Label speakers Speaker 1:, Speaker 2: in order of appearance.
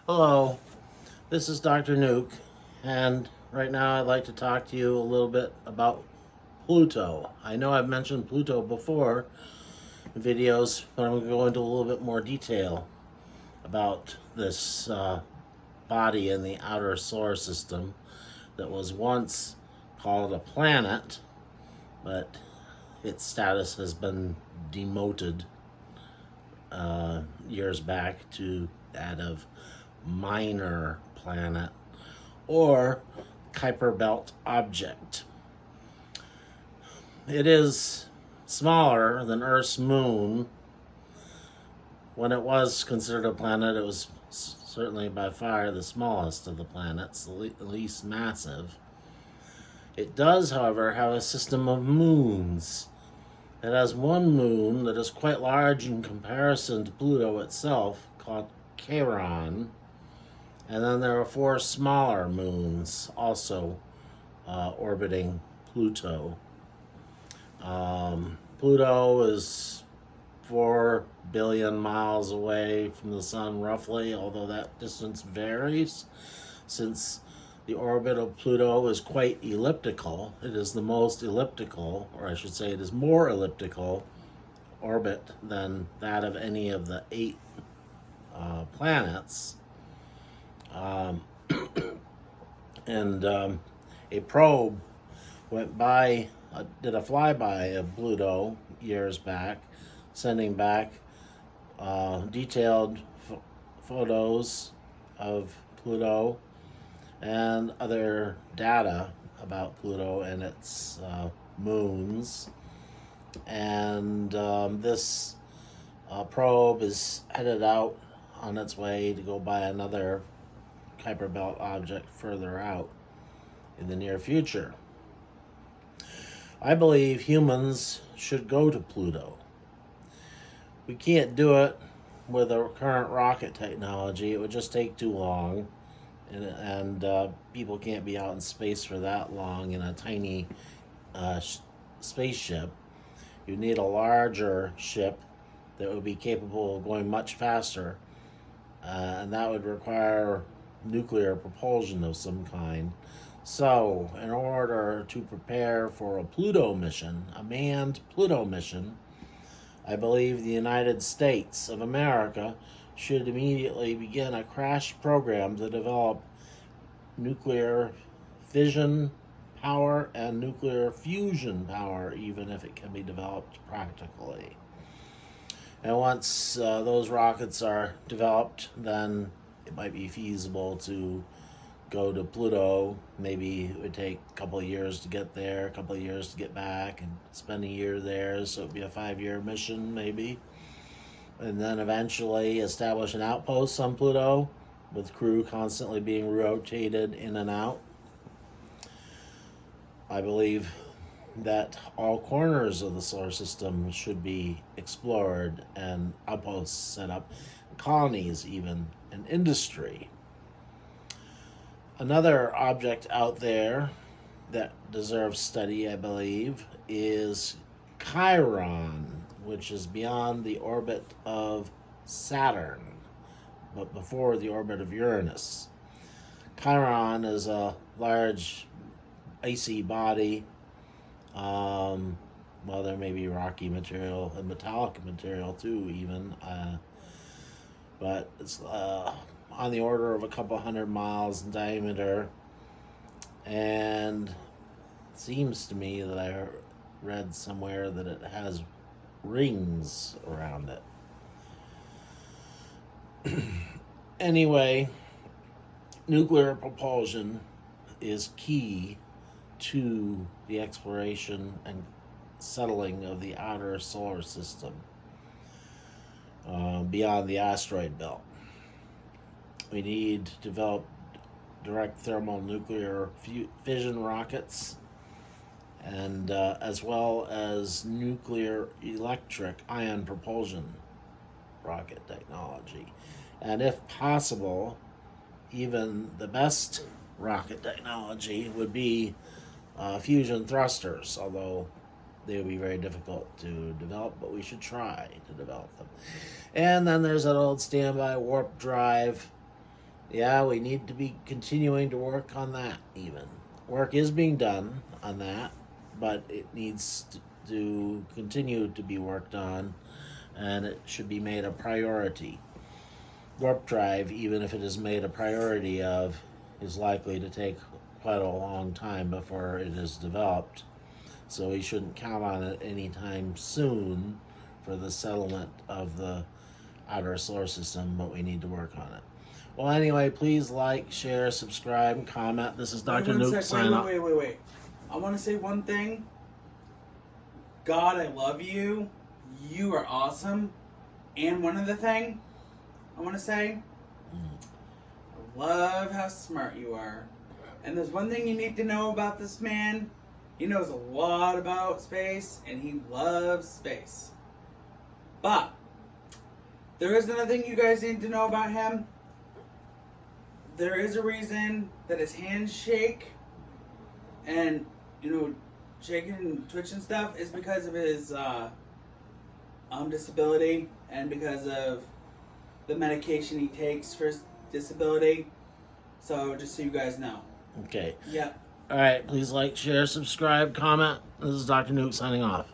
Speaker 1: Hello, this is Dr. Nuke, and right now I'd like to talk to you a little bit about Pluto. I know I've mentioned Pluto before in videos, but I'm going to go into a little bit more detail about this body in the outer solar system that was once called a planet, but its status has been demoted years back to that of minor planet or Kuiper Belt object. It is smaller than Earth's moon. When it was considered a planet, it was certainly by far the smallest of the planets, the least massive. It does, however, have a system of moons. It has one moon that is quite large in comparison to Pluto itself, called Charon. And then there are four smaller moons also orbiting Pluto. Pluto is 4 billion miles away from the sun, roughly, although that distance varies since the orbit of Pluto is quite elliptical. It is the most elliptical, or I should say, it is more elliptical orbit than that of any of the 8 planets. And a probe went by, did a flyby of Pluto years back, sending back detailed photos of Pluto and other data about Pluto and its moons. And this probe is headed out on its way to go by another Kuiper Belt object further out in the near future. I believe humans should go to Pluto. We can't do it with our current rocket technology. It would just take too long, and people can't be out in space for that long in a tiny spaceship. You need a larger ship that would be capable of going much faster, and that would require nuclear propulsion of some kind. So, in order to prepare for a Pluto mission, a manned Pluto mission, I believe the United States of America should immediately begin a crash program to develop nuclear fission power and nuclear fusion power, even if it can be developed practically. And once those rockets are developed, then it might be feasible to go to Pluto. Maybe it would take a couple of years to get there, a couple of years to get back, and spend a year there, so it'd be a 5-year mission maybe. And then eventually establish an outpost on Pluto with crew constantly being rotated in and out. I believe that all corners of the solar system should be explored and outposts set up, colonies even, and industry. Another object out there that deserves study, I believe, is Chiron, which is beyond the orbit of Saturn, but before the orbit of Uranus. Chiron is a large icy body. Well, there may be rocky material and metallic material too, even. But it's on the order of a couple hundred miles in diameter. And it seems to me that I read somewhere that it has rings around it. Anyway, nuclear propulsion is key to the exploration and settling of the outer solar system beyond the asteroid belt. We need to develop direct thermonuclear fission rockets, and as well as nuclear electric ion propulsion rocket technology. And if possible, even the best rocket technology would be fusion thrusters, although they would be very difficult to develop, but we should try to develop them. And then there's that old standby warp drive Yeah, we need to be continuing to work on that. Even work is being done on that, but it needs to continue to be worked on, and it should be made a priority. Warp drive, even if it is made a priority of, is likely to take quite a long time before it is developed. So we shouldn't count on it anytime soon for the settlement of the outer solar system, but we need to work on it. Well, anyway, please like, share, subscribe, comment. This is Dr. Nuke signing off.
Speaker 2: Wait. I want to say one thing. God, I love you. You are awesome. And one other thing I want to say. I love how smart you are. And there's one thing you need to know about this man. He knows a lot about space, and he loves space. But there is another thing you guys need to know about him. There is a reason that his hands shake and, shaking and twitch and stuff is because of his disability and because of the medication he takes for his disability. So, just so you guys know.
Speaker 1: Okay.
Speaker 2: Yeah.
Speaker 1: All right. Please like, share, subscribe, comment. This is Dr. Nuke signing off.